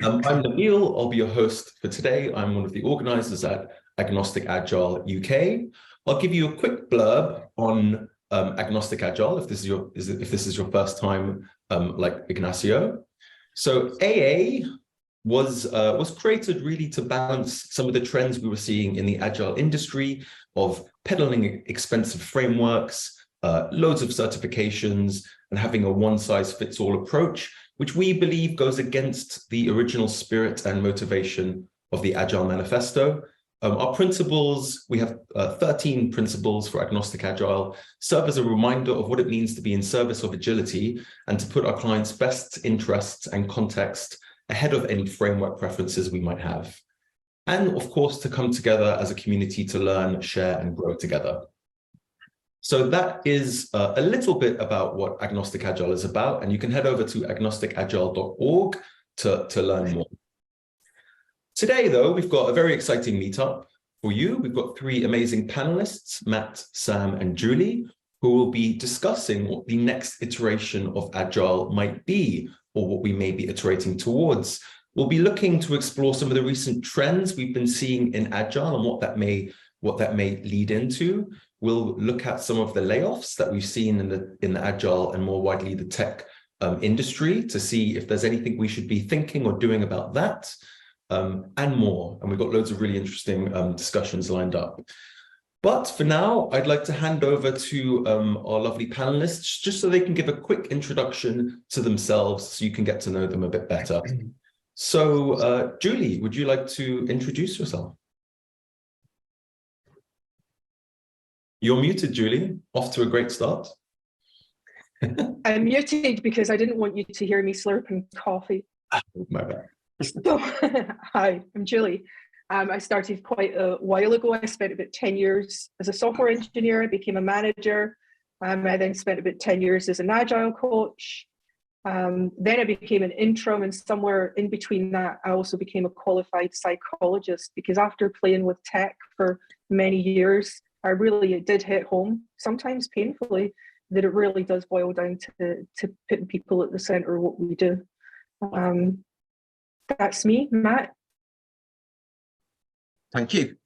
I'm Nabil. I'll be your host for today. I'm one of the organizers at Agnostic Agile UK. I'll give you a quick blurb on Agnostic Agile if this is your first time, like Ignacio. So AA was created really to balance some of the trends we were seeing in the Agile industry of peddling expensive frameworks, loads of certifications, and having a one-size-fits-all approach, which we believe goes against the original spirit and motivation of the Agile manifesto. Our principles, we have 13 principles for Agnostic Agile, serve as a reminder of what it means to be in service of agility and to put our clients' best interests and context ahead of any framework preferences we might have. And of course, to come together as a community to learn, share, and grow together. So that is a little bit about what Agnostic Agile is about, and you can head over to agnosticagile.org to learn more. Today, though, we've got a very exciting meetup for you. We've got three amazing panelists, Matt, Sam, and Julie, who will be discussing what the next iteration of Agile might be, or what we may be iterating towards. We'll be looking to explore some of the recent trends we've been seeing in Agile and what that may lead into. We'll look at some of the layoffs that we've seen in the Agile and more widely the tech industry to see if there's anything we should be thinking or doing about that, and more. And we've got loads of really interesting discussions lined up. But for now, I'd like to hand over to our lovely panelists, just so they can give a quick introduction to themselves so you can get to know them a bit better. So Julie, would you like to introduce yourself? You're muted, Julie. Off to a great start. I'm muted because I didn't want you to hear me slurping coffee. My bad. So, hi, I'm Julie. I started quite a while ago. I spent about 10 years as a software engineer. I became a manager. I then spent about 10 years as an Agile coach. Then I became an interim, and somewhere in between that, I also became a qualified psychologist, because after playing with tech for many years, it did hit home, sometimes painfully, that it really does boil down to putting people at the center of what we do. That's me, Matt. Thank you.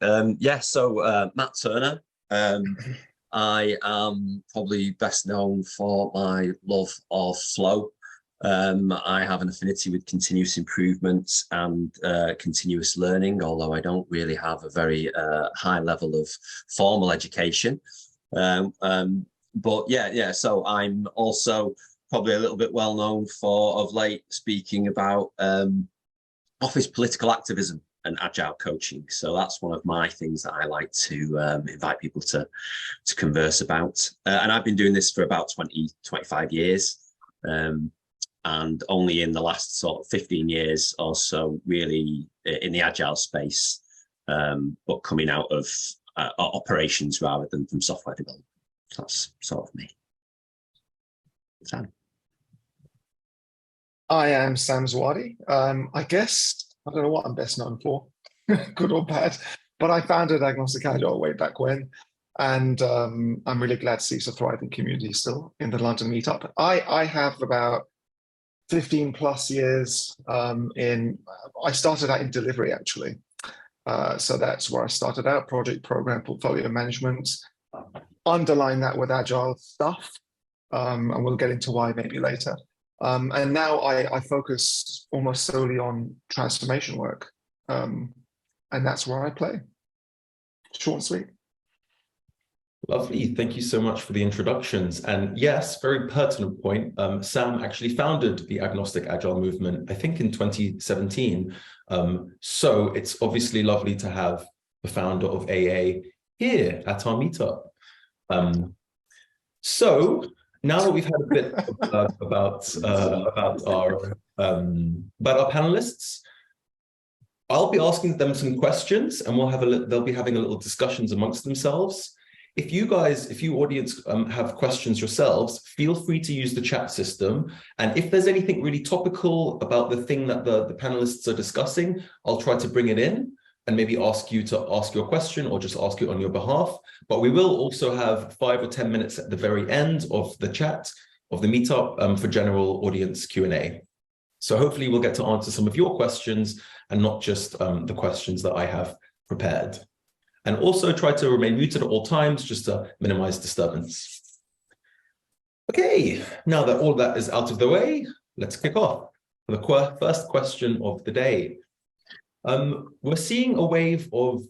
So Matt Turner. I am probably best known for my love of flow. I have an affinity with continuous improvement and continuous learning, although I don't really have a very high level of formal education. So I'm also probably a little bit well known for, of late, speaking about office political activism and Agile coaching. So that's one of my things that I like to invite people to converse about. And I've been doing this for about 25 years. And only in the last sort of 15 years or so, really in the Agile space, but coming out of operations rather than from software development. That's sort of me. Sam. I am Sam Zwadi. I guess, I don't know what I'm best known for, good or bad, but I founded Agnostic Agile way back when. And I'm really glad to see it's a thriving community still in the London meetup. I have about 15 plus years I started out in delivery, actually. So that's where I started out, project, program, portfolio management. Underline that with Agile stuff, and we'll get into why maybe later. And now I focus almost solely on transformation work. And that's where I play. Short and sweet. Lovely. Thank you so much for the introductions. And yes, very pertinent point. Sam actually founded the Agnostic Agile movement, I think in 2017. So it's obviously lovely to have the founder of AA here at our meetup. So now that we've had a bit about our panelists, I'll be asking them some questions, and they'll be having a little discussions amongst themselves. If you audience have questions yourselves, feel free to use the chat system. And if there's anything really topical about the thing that the panelists are discussing, I'll try to bring it in and maybe ask you to ask your question or just ask it on your behalf. But we will also have 5 or 10 minutes at the very end of the chat, of the meetup, for general audience Q&A. So hopefully we'll get to answer some of your questions and not just the questions that I have prepared. And also try to remain muted at all times just to minimize disturbance. Okay, now that all that is out of the way, let's kick off for the first question of the day. We're seeing a wave of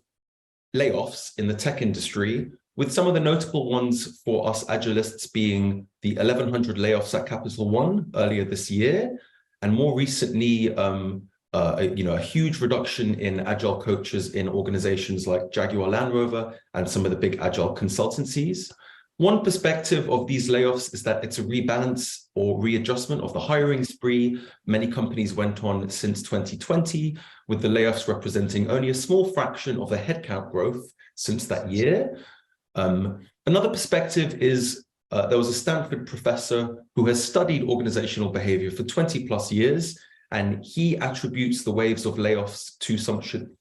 layoffs in the tech industry, with some of the notable ones for us Agilists being the 1,100 layoffs at Capital One earlier this year, and more recently, a huge reduction in Agile coaches in organizations like Jaguar Land Rover and some of the big Agile consultancies. One perspective of these layoffs is that it's a rebalance or readjustment of the hiring spree many companies went on since 2020, with the layoffs representing only a small fraction of the headcount growth since that year. Another perspective is there was a Stanford professor who has studied organizational behavior for 20 plus years, and he attributes the waves of layoffs to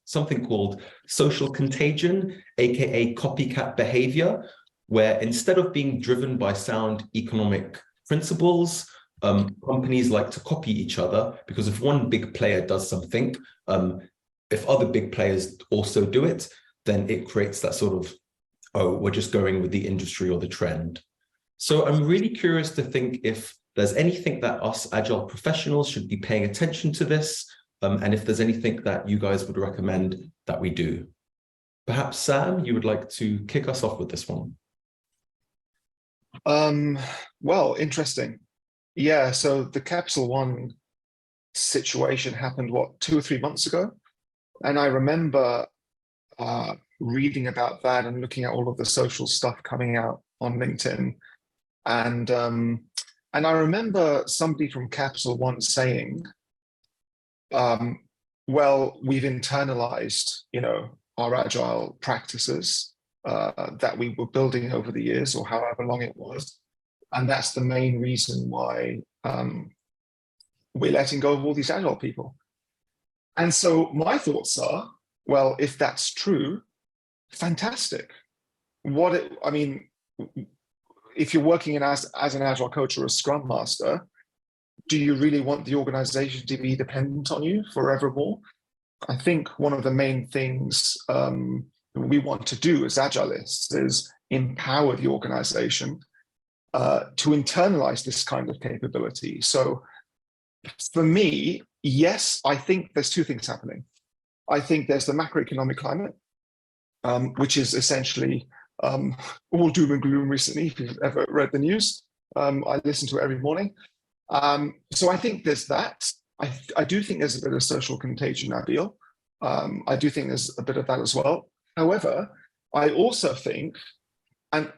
something called social contagion, aka copycat behavior, where instead of being driven by sound economic principles, companies like to copy each other, because if one big player does something, if other big players also do it, then it creates that sort of, oh, we're just going with the industry or the trend. So I'm really curious to think if there's anything that us Agile professionals should be paying attention to this, and if there's anything that you guys would recommend that we do. Perhaps Sam, you would like to kick us off with this one. Well, interesting. Yeah, so the Capital One situation happened, what, 2 or 3 months ago? And I remember reading about that and looking at all of the social stuff coming out on LinkedIn. And I remember somebody from Capital One saying, well, we've internalized, our Agile practices that we were building over the years, or however long it was. And that's the main reason why we're letting go of all these Agile people. And so my thoughts are, well, if that's true, fantastic. If you're working as an Agile coach or a Scrum Master, do you really want the organization to be dependent on you forevermore? I think one of the main things we want to do as Agilists is empower the organization to internalize this kind of capability. So for me, yes, I think there's 2 things happening. I think there's the macroeconomic climate, which is essentially all doom and gloom recently, if you've ever read the news. I listen to it every morning. So I think there's that. I do think there's a bit of social contagion, Nabil. I do think there's a bit of that as well. However, I also think,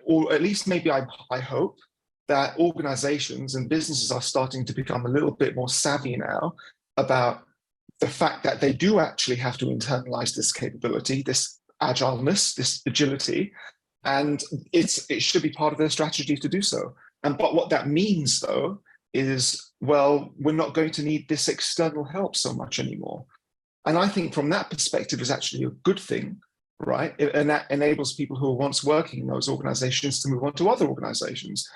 or at least maybe I hope, that organizations and businesses are starting to become a little bit more savvy now about the fact that they do actually have to internalize this capability, this agileness, this agility, and it should be part of their strategy to do so. But what that means, though, is, well, we're not going to need this external help so much anymore. And I think from that perspective is actually a good thing, right? And that enables people who were once working in those organizations to move on to other organizations.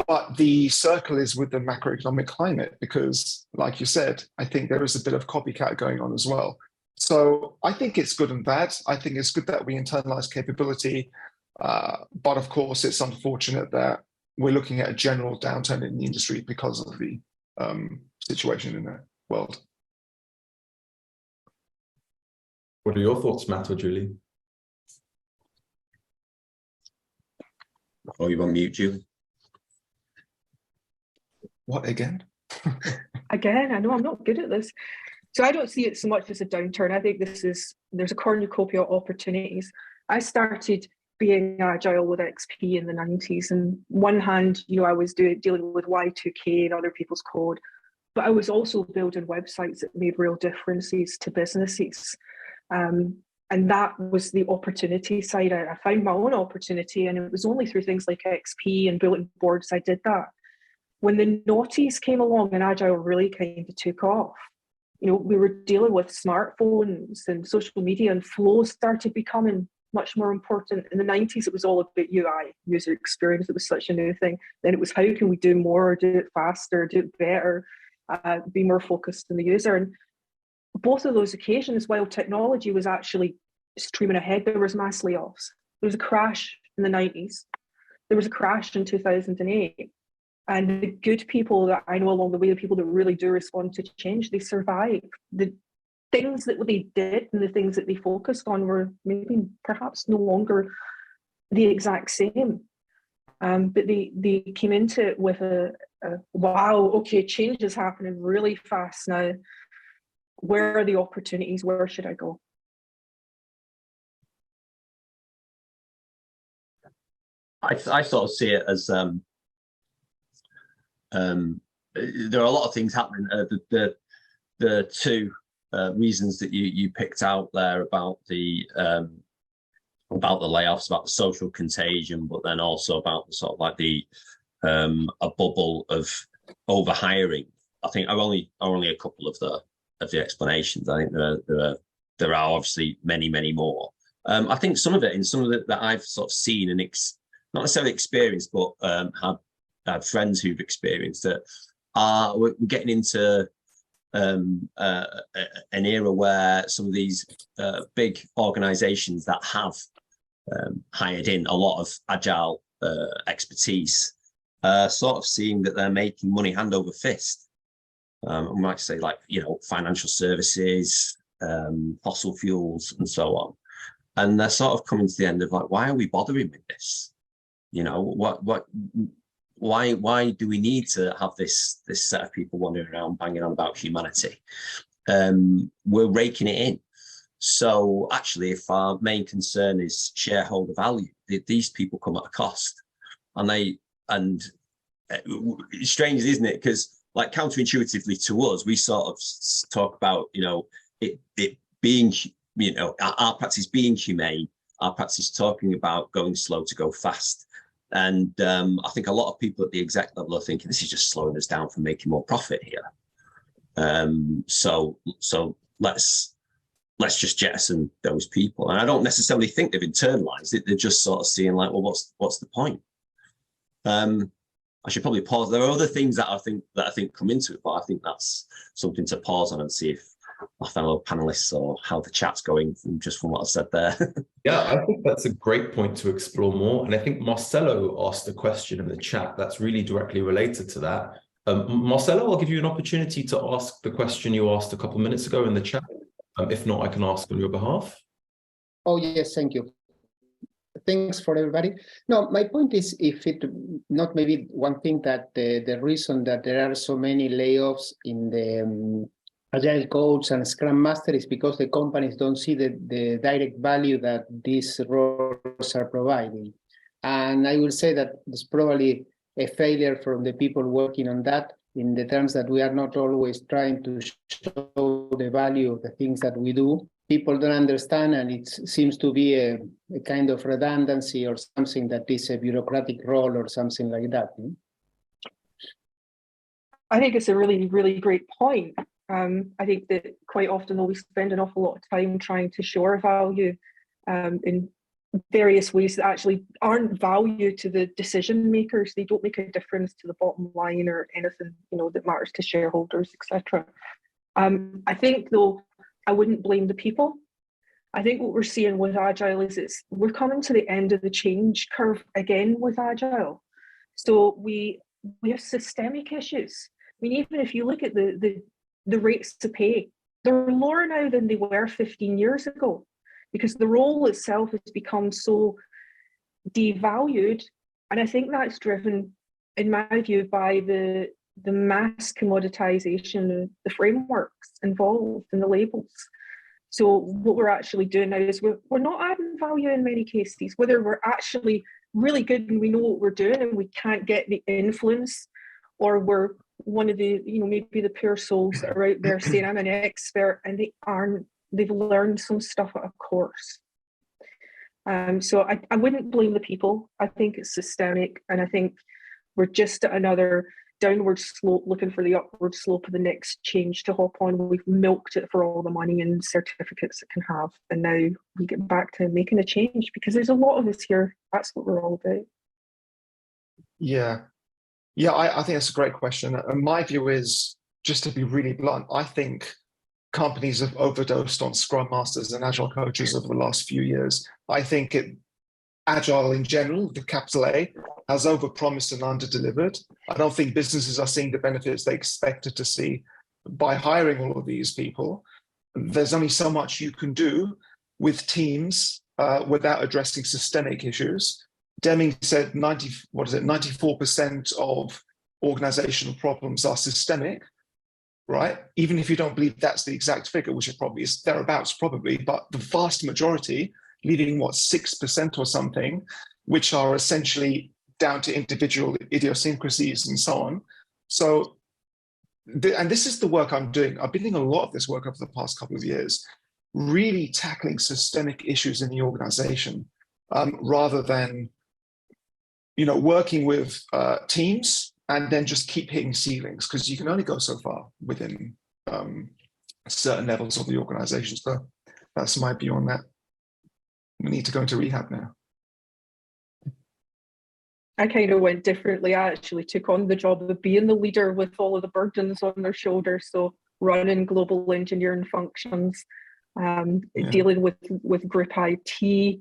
But the circle is with the macroeconomic climate, because, like you said, I think there is a bit of copycat going on as well. So I think it's good and bad. I think it's good that we internalize capability. But of course, it's unfortunate that we're looking at a general downturn in the industry because of the situation in the world. What are your thoughts, Matt or Julie? Oh, you on mute, Julie? What again? Again, I know I'm not good at this. So I don't see it so much as a downturn. I think there's a cornucopia of opportunities. I started being Agile with XP in the 90s. And one hand, I was dealing with Y2K and other people's code, but I was also building websites that made real differences to businesses. And that was the opportunity side. I found my own opportunity, and it was only through things like XP and bulletin boards I did that. When the noughties came along and Agile really kind of took off, we were dealing with smartphones and social media, and flow started becoming much more important. In the 90s, it was all about UI, user experience. It was such a new thing. Then it was, how can we do more, do it faster, do it better? be more focused on the user. And both of those occasions, while technology was actually streaming ahead, there was mass layoffs. There was a crash in the 90s. There was a crash in 2008. And the good people that I know along the way, the people that really do respond to change, they survive. The things that they did and the things that they focused on were maybe perhaps no longer the exact same. But they came into it with a wow, okay, change is happening really fast now. Where are the opportunities? Where should I go? I sort of see it as there are a lot of things happening. The two reasons that you picked out there about the layoffs, about the social contagion, but then also about the sort of like a bubble of overhiring. I think are only a couple of the explanations. I think there are obviously many more. I think some of it that I've sort of seen and not necessarily experienced, but had friends who've experienced it. We're getting into an era where some of these big organizations that have hired in a lot of agile expertise sort of seeing that they're making money hand over fist. We might say, like, financial services, fossil fuels, and so on. And they're sort of coming to the end of, like, why are we bothering with this? Why do we need to have this set of people wandering around banging on about humanity? We're raking it in. So actually, if our main concern is shareholder value, these people come at a cost. And it's strange, isn't it? Because, like, counterintuitively to us, we sort of talk about, it being, our practice being humane, our practice talking about going slow to go fast. And I think a lot of people at the exec level are thinking this is just slowing us down from making more profit here. So let's just jettison those people. And I don't necessarily think they've internalized it. They're just sort of seeing, like, well, what's the point? I should probably pause. There are other things that I think come into it, but I think that's something to pause on and see if my fellow panelists or how the chat's going from what I said there. Yeah, I think that's a great point to explore more. And I think Marcelo asked a question in the chat that's really directly related to that. Marcelo, I'll give you an opportunity to ask the question you asked a couple of minutes ago in the chat. If not, I can ask on your behalf. Oh, yes, thank you. Thanks for everybody. No, my point is, if it not maybe one thing that the reason that there are so many layoffs in the Agile coach and Scrum Master is because the companies don't see the direct value that these roles are providing. And I will say that it's probably a failure from the people working on that, in the terms that we are not always trying to show the value of the things that we do. People don't understand, and it seems to be a kind of redundancy or something that is a bureaucratic role or something like that. I think it's a really, really great point. I think that quite often, though, we spend an awful lot of time trying to show our value in various ways that actually aren't value to the decision makers. They don't make a difference to the bottom line or anything, that matters to shareholders, etc. I think, though, I wouldn't blame the people. I think what we're seeing with Agile is we're coming to the end of the change curve again with Agile. So we have systemic issues. I mean, even if you look at the rates to pay, they're lower now than they were 15 years ago, because the role itself has become so devalued. And I think that's driven, in my view, by the mass commoditization of the frameworks involved in the labels. So what we're actually doing now is we're not adding value in many cases, whether we're actually really good and we know what we're doing and we can't get the influence, or we're one of the, maybe the pure souls that are out there saying, I'm an expert, and they aren't. They've learned some stuff at a course. So I wouldn't blame the people. I think it's systemic, and I think we're just at another downward slope, looking for the upward slope of the next change to hop on. We've milked it for all the money and certificates it can have, and now we get back to making a change, because there's a lot of us here. That's what we're all about. Yeah, I think that's a great question. And my view is, just to be really blunt, I think companies have overdosed on Scrum Masters and Agile coaches over the last few years. I think Agile in general, the capital A, has overpromised and underdelivered. I don't think businesses are seeing the benefits they expected to see by hiring all of these people. There's only so much you can do with teams without addressing systemic issues. Deming said 94% of organizational problems are systemic, right? Even if you don't believe that's the exact figure, which it probably is thereabouts probably, but the vast majority, leaving 6% or something, which are essentially down to individual idiosyncrasies and so on. So, and this is the work I'm doing. I've been doing a lot of this work over the past couple of years, really tackling systemic issues in the organization, rather than, working with teams and then just keep hitting ceilings, because you can only go so far within certain levels of the organization. So that's my view on that. We need to go into rehab now. I kind of went differently. I actually took on the job of being the leader with all of the burdens on their shoulders. So running global engineering functions, dealing with group IT,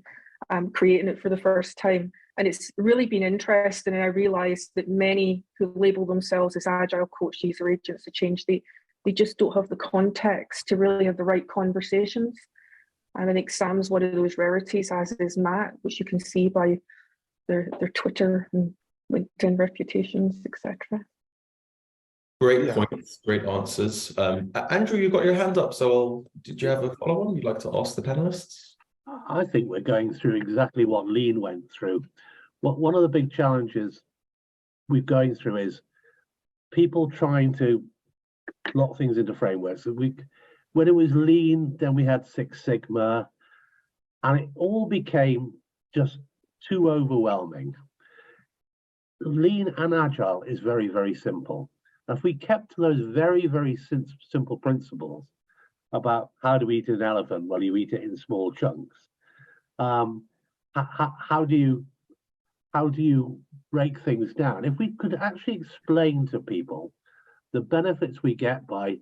creating it for the first time. And it's really been interesting. And I realized that many who label themselves as Agile coaches or agents of change, they just don't have the context to really have the right conversations. And I think Sam's one of those rarities, as is Matt, which you can see by their Twitter and LinkedIn reputations, etc. Great points, great answers. Andrew, you got your hand up, so did you have a follow-on you'd like to ask the panelists? I think we're going through exactly what Lean went through. One of the big challenges we're going through is people trying to lock things into frameworks. When it was Lean, then we had Six Sigma, and it all became just too overwhelming. Lean and Agile is very, very simple. If we kept to those very, very simple principles about how to eat an elephant, well, you eat it in small chunks. How do you break things down? If we could actually explain to people the benefits we get by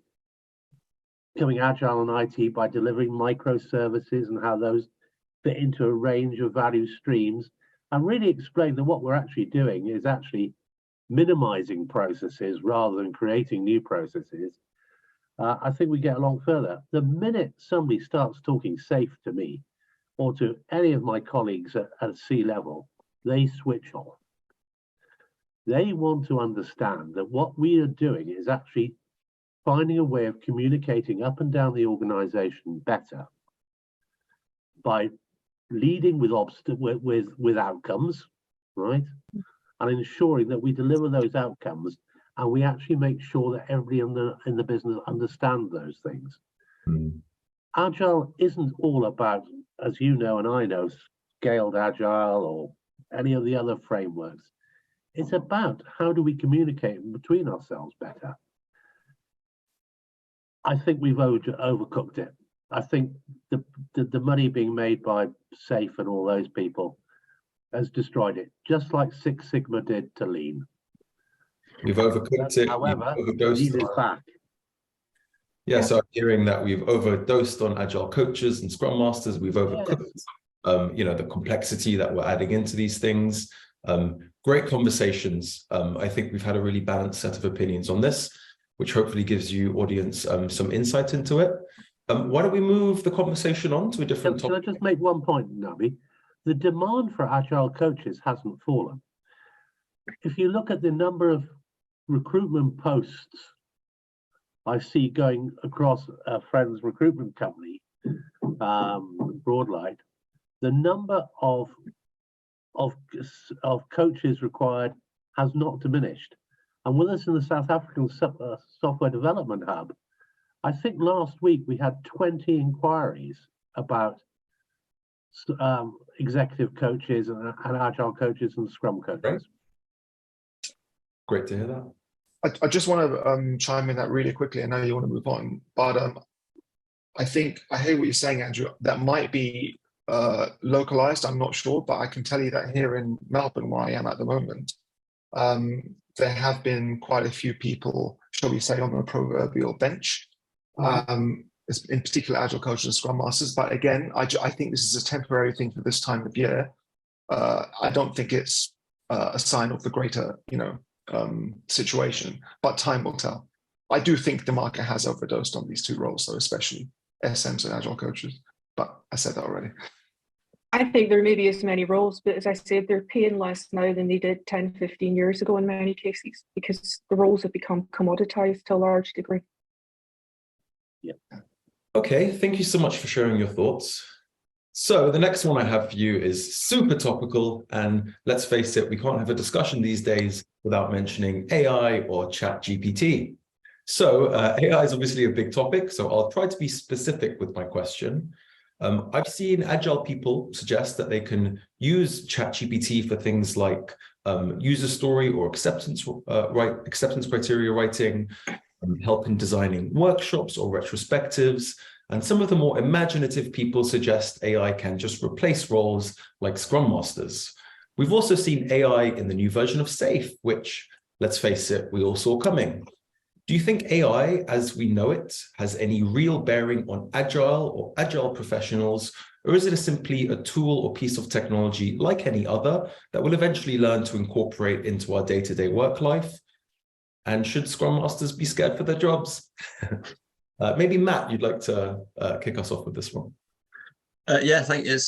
becoming agile in IT, by delivering microservices and how those fit into a range of value streams, and really explain that what we're actually doing is actually minimizing processes rather than creating new processes, I think we get a lot further. The minute somebody starts talking safe to me or to any of my colleagues at C level, they switch off. They want to understand that what we are doing is actually finding a way of communicating up and down the organization better by leading with outcomes, right? And ensuring that we deliver those outcomes and we actually make sure that everybody in the business understands those things. Agile isn't all about, as you know and I know, scaled Agile or any of the other frameworks. It's about how do we communicate between ourselves better. I think we've overcooked it. I think the money being made by SAFe and all those people has destroyed it, just like Six Sigma did to Lean. We've overcooked it. However, Lean is back. Yeah, so I'm hearing that we've overdosed on Agile coaches and Scrum Masters. We've overcooked, the complexity that we're adding into these things. Great conversations. I think we've had a really balanced set of opinions on this, which hopefully gives you, audience, some insight into it. Why don't we move the conversation on to a different topic? Can I just make one point, Nabi? The demand for Agile coaches hasn't fallen. If you look at the number of recruitment posts I see going across a friend's recruitment company, Broadlight, the number of coaches required has not diminished. And with us in the South African Software Development Hub, I think last week we had 20 inquiries about executive coaches and Agile coaches and Scrum coaches. Great to hear that. I just want to chime in that really quickly. I know you want to move on, but I think I hear what you're saying, Andrew. That might be localized, I'm not sure, but I can tell you that here in Melbourne, where I am at the moment, there have been quite a few people shall we say, on the proverbial bench, in particular Agile coaches and Scrum Masters. But again, I think this is a temporary thing for this time of year. I don't think it's a sign of the greater, situation, but time will tell. I do think the market has overdosed on these two roles, though, especially SMs and Agile coaches. But I said that already. I think there may be as many roles, but as I said, they're paying less now than they did 10, 15 years ago in many cases, because the roles have become commoditized to a large degree. Yeah. Okay, thank you so much for sharing your thoughts. So the next one I have for you is super topical, and let's face it, we can't have a discussion these days without mentioning AI or ChatGPT. So AI is obviously a big topic, so I'll try to be specific with my question. I've seen Agile people suggest that they can use ChatGPT for things like user story or acceptance criteria writing, help in designing workshops or retrospectives. And some of the more imaginative people suggest AI can just replace roles like Scrum Masters. We've also seen AI in the new version of SAFe, which, let's face it, we all saw coming. Do you think AI, as we know it, has any real bearing on Agile or Agile professionals, or is it simply a tool or piece of technology like any other that we'll eventually learn to incorporate into our day-to-day work life? And should Scrum Masters be scared for their jobs? Maybe Matt, you'd like to kick us off with this one. Yeah, thank you.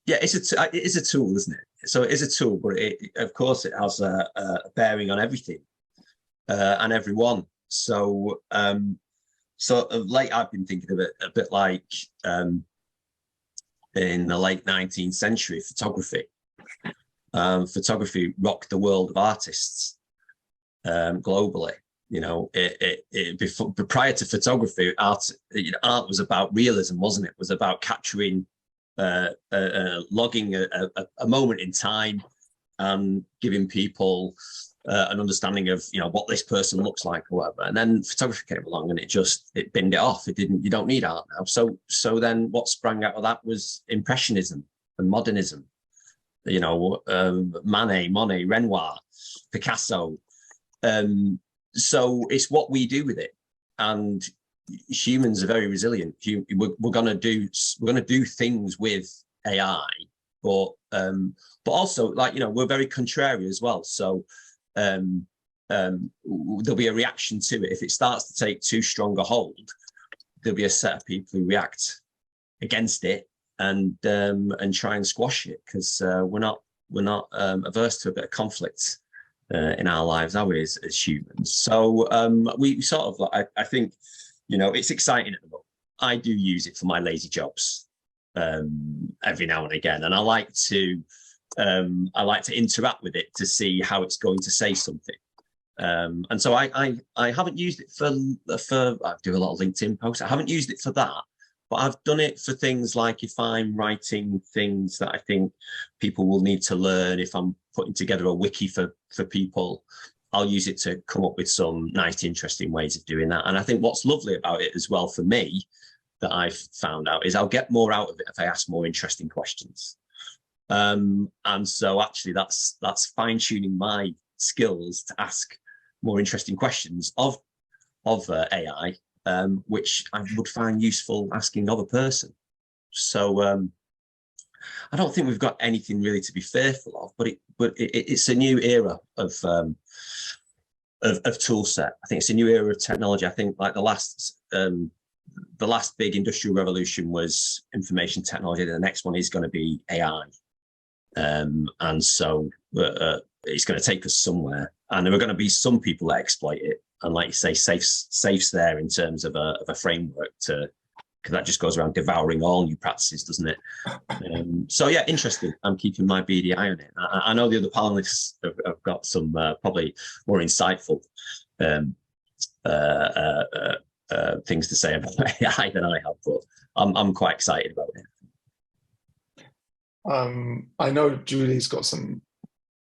Yeah, it is a tool, isn't it? So it is a tool, but of course it has a bearing on everything and everyone. So sort of late, I've been thinking of it a bit like in the late 19th century, photography. Photography rocked the world of artists globally. Prior to photography, art was about realism, wasn't it? It was about capturing, logging a moment in time and giving people an understanding of what this person looks like or whatever. And then photography came along and it binned it off. You don't need art now. So then what sprang out of that was Impressionism and modernism. Manet, Monet, Renoir, Picasso. So it's what we do with it, and humans are very resilient. We're going to do things with AI, but also we're very contrary as well. So there'll be a reaction to it if it starts to take too strong a hold. There'll be a set of people who react against it and try and squash it, because we're not averse to a bit of conflict in our lives, are we, as humans? So we sort of, I think, it's exciting at the moment. I do use it for my lazy jobs every now and again, and I like to interact with it to see how it's going to say something. And so I haven't used it for I do a lot of LinkedIn posts. I haven't used it for that, but I've done it for things like if I'm writing things that I think people will need to learn, if I'm putting together a wiki for people, I'll use it to come up with some nice, interesting ways of doing that. And I think what's lovely about it as well for me that I've found out is I'll get more out of it if I ask more interesting questions. And so actually that's fine-tuning my skills to ask more interesting questions of AI, which I would find useful asking of a person. So I don't think we've got anything really to be fearful of, but it's a new era of tool set. I think it's a new era of technology. I think like the last big industrial revolution was information technology. The next one is going to be AI, and so it's going to take us somewhere. And there are going to be some people that exploit it, and like you say, SAFe's there in terms of a framework because that just goes around devouring all new practices, doesn't it? So yeah, interesting. I'm keeping my beady eye on it. I know the other panelists have got some probably more insightful things to say about AI than I have, but I'm quite excited about it. I know Julie's got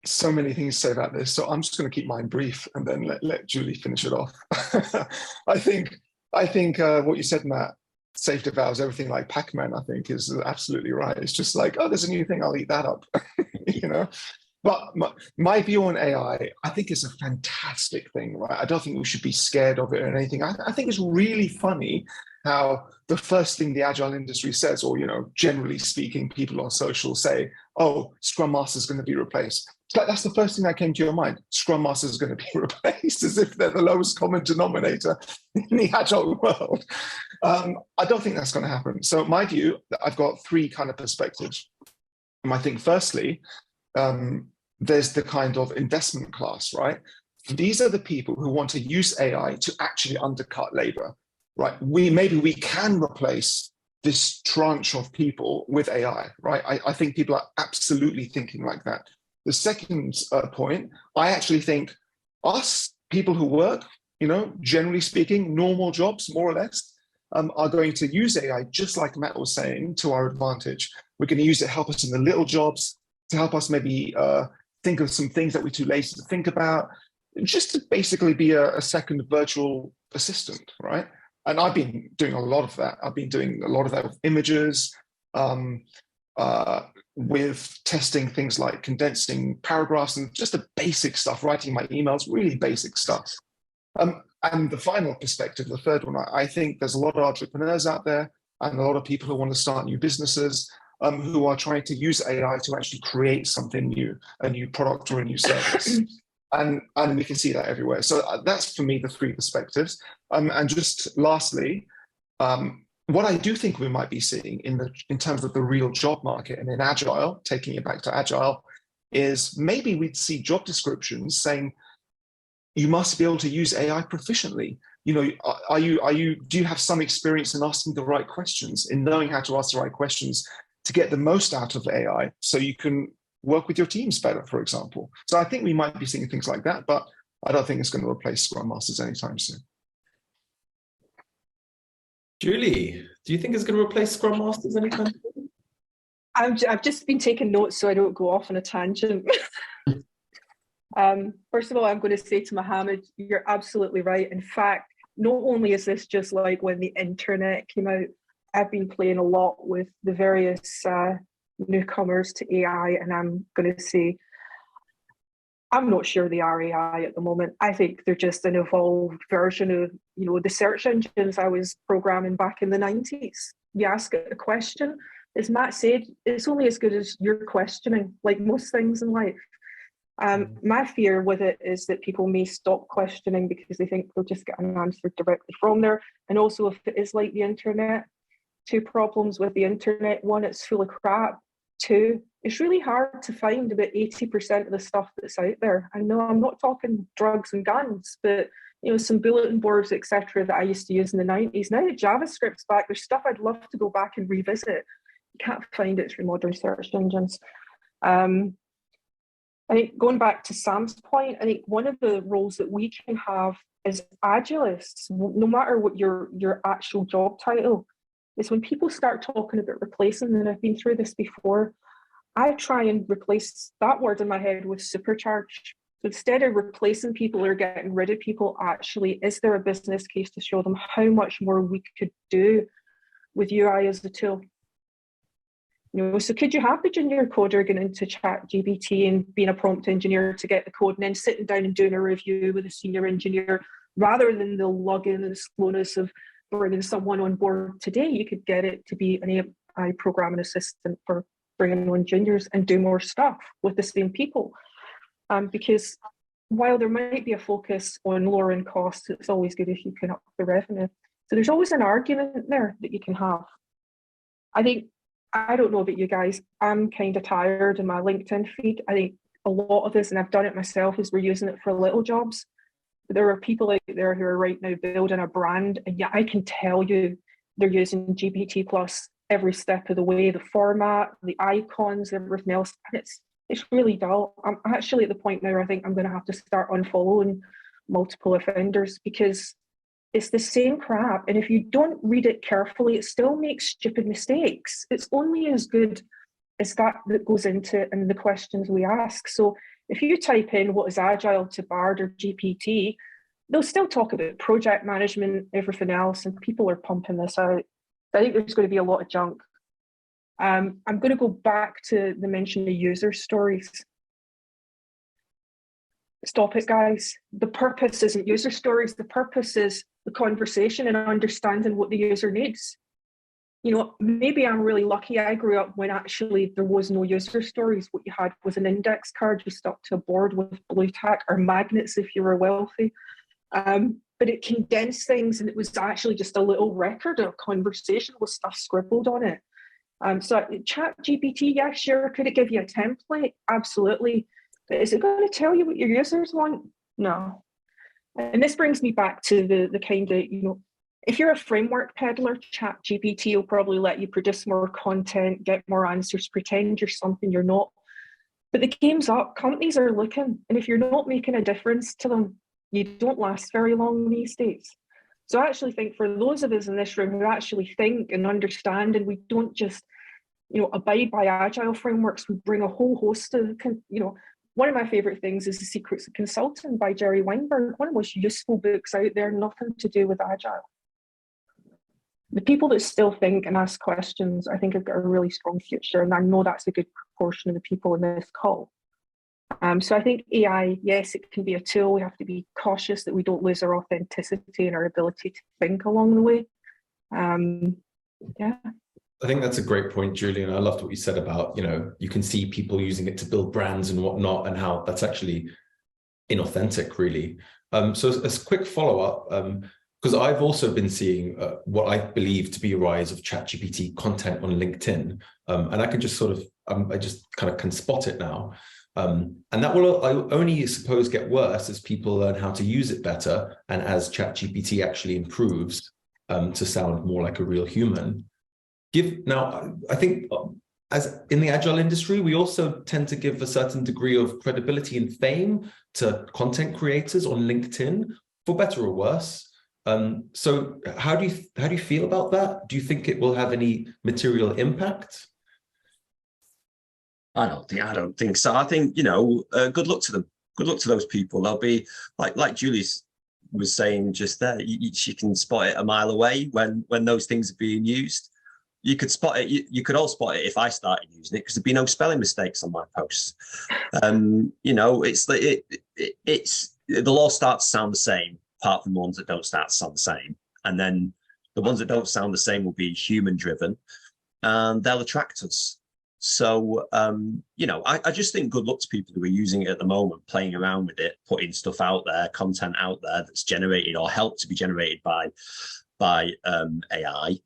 so many things to say about this, so I'm just going to keep mine brief and then let Julie finish it off. I think what you said, Matt, SAFe devours everything like Pac-Man, I think is absolutely right. It's just like, oh, there's a new thing, I'll eat that up. But my view on AI, I think it's a fantastic thing, right? I don't think we should be scared of it or anything. I think it's really funny how the first thing the Agile industry says, or, you know, generally speaking, people on social say, oh, Scrum Master is going to be replaced. It's like, that's the first thing that came to your mind. Scrum Master is going to be replaced, as if they're the lowest common denominator in the Agile world. I don't think that's going to happen. So my view, I've got three kind of perspectives. And I think firstly, there's the kind of investment class, right? These are the people who want to use AI to actually undercut labor, right? Maybe we can replace this tranche of people with AI, right? I think people are absolutely thinking like that. The second point, I actually think us, people who work, you know, generally speaking, normal jobs, more or less, are going to use AI, just like Matt was saying, to our advantage. We're going to use it to help us in the little jobs, to help us maybe think of some things that we're too lazy to think about, just to basically be a second virtual assistant, right? And I've been doing a lot of that. I've been doing a lot of that with images, with testing things like condensing paragraphs and just the basic stuff, writing my emails, really basic stuff. And the final perspective, the third one, I think there's a lot of entrepreneurs out there and a lot of people who want to start new businesses, who are trying to use AI to actually create something new, a new product or a new service. And we can see that everywhere. So that's, for me, the three perspectives. And just lastly, what I do think we might be seeing in terms of the real job market and in Agile, taking it back to Agile, is maybe we'd see job descriptions saying, you must be able to use AI proficiently. You know, do you have some experience in asking the right questions, in knowing how to ask the right questions to get the most out of AI so you can work with your teams better, for example? So I think we might be seeing things like that, but I don't think it's going to replace Scrum Masters anytime soon. Julie, do you think it's going to replace Scrum Masters anytime soon? I've just been taking notes so I don't go off on a tangent. First of all, I'm going to say to Mohammed, you're absolutely right. In fact, not only is this just like when the internet came out, I've been playing a lot with the various newcomers to AI, and I'm going to say, I'm not sure they are AI at the moment. I think they're just an evolved version of, you know, the search engines I was programming back in the 90s. You ask it a question, as Matt said, it's only as good as your questioning, like most things in life. My fear with it is that people may stop questioning because they think they'll just get an answer directly from there. And also, if it is like the internet, two problems with the internet. One, it's full of crap. Two, it's really hard to find about 80% of the stuff that's out there. I know I'm not talking drugs and guns, but you know, some bulletin boards, etc., that I used to use in the 90s. Now that JavaScript's back, there's stuff I'd love to go back and revisit. You can't find it through modern search engines. I think going back to Sam's point, I think one of the roles that we can have as Agilists, no matter what your actual job title, is when people start talking about replacing, and I've been through this before, I try and replace that word in my head with supercharge. So instead of replacing people or getting rid of people, actually, is there a business case to show them how much more we could do with UI as a tool? You know, so could you have the junior coder going into ChatGPT and being a prompt engineer to get the code and then sitting down and doing a review with a senior engineer, rather than the login and the slowness of bringing someone on board today? You could get it to be an AI programming assistant for bringing on juniors and do more stuff with the same people. Because while there might be a focus on lowering costs, it's always good if you can up the revenue. So there's always an argument there that you can have. I don't know about you guys, I'm kind of tired in my LinkedIn feed. I think a lot of this, and I've done it myself, is we're using it for little jobs. But there are people out there who are right now building a brand, and yeah, I can tell you they're using GPT plus every step of the way, the format, the icons, everything else, and it's really dull. I'm actually at the point now where I think I'm going to have to start unfollowing multiple offenders because it's the same crap, and if you don't read it carefully, it still makes stupid mistakes. It's only as good as that goes into it and the questions we ask. So if you type in what is Agile to Bard or GPT, they'll still talk about project management, everything else, and people are pumping this out. I think there's going to be a lot of junk. I'm going to go back to the mention of user stories. stop it, guys. The purpose isn't user stories. The purpose is the conversation and understanding what the user needs. You know, maybe I'm really lucky. I grew up when actually there was no user stories. What you had was an index card. You stuck to a board with blue tack or magnets if you were wealthy. But it condensed things, and it was actually just a little record of conversation with stuff scribbled on it. So ChatGPT, yeah, sure. Could it give you a template? Absolutely. But is it going to tell you what your users want? No. And this brings me back to the kind of, you know, if you're a framework peddler, ChatGPT will probably let you produce more content, get more answers, pretend you're something you're not. But the game's up. Companies are looking. And if you're not making a difference to them, you don't last very long these days. So I actually think for those of us in this room who actually think and understand, and we don't just, you know, abide by Agile frameworks, we bring a whole host of, you know, one of my favorite things is The Secrets of Consulting by Jerry Weinberg, one of the most useful books out there, nothing to do with Agile. The people that still think and ask questions, I think have got a really strong future. And I know that's a good proportion of the people in this call. So I think AI, yes, it can be a tool. We have to be cautious that we don't lose our authenticity and our ability to think along the way. Yeah. I think that's a great point, Julian. I loved what you said about, you know, you can see people using it to build brands and whatnot, and how that's actually inauthentic, really. So as a quick follow-up, because I've also been seeing what I believe to be a rise of ChatGPT content on LinkedIn, and I can just sort of, I just kind of can spot it now. And that will only, suppose, get worse as people learn how to use it better, and as ChatGPT actually improves to sound more like a real human. Now, I think as in the Agile industry, we also tend to give a certain degree of credibility and fame to content creators on LinkedIn, for better or worse. So how do you feel about that? Do you think it will have any material impact? I don't think so. I think, you know, good luck to them. Good luck to those people. They'll be like Julie was saying just there. She can spot it a mile away when those things are being used. You could spot it. You could all spot it if I started using it, because there'd be no spelling mistakes on my posts. You know, it's the law starts to sound the same, apart from the ones that don't start to sound the same, and then the ones that don't sound the same will be human driven, and they'll attract us. So, you know, I just think good luck to people who are using it at the moment, playing around with it, putting stuff out there, content out there that's generated or helped to be generated by AI.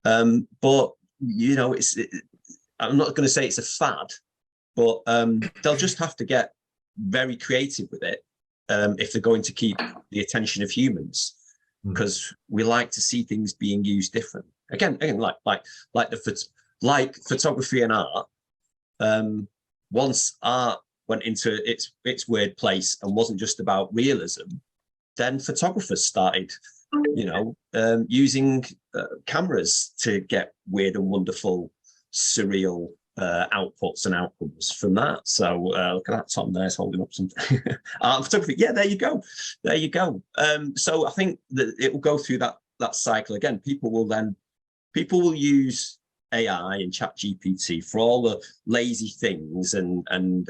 But, you know, I'm not going to say it's a fad, but they'll just have to get very creative with it if they're going to keep the attention of humans, because we like to see things being used different. Again, like photography and art, once art went into its weird place and wasn't just about realism, then photographers started, you know, using cameras to get weird and wonderful, surreal outputs and outcomes from that. So look at that, Tom there's holding up something. Art photography, yeah, there you go. So I think that it will go through that cycle again. People will use AI and ChatGPT for all the lazy things, and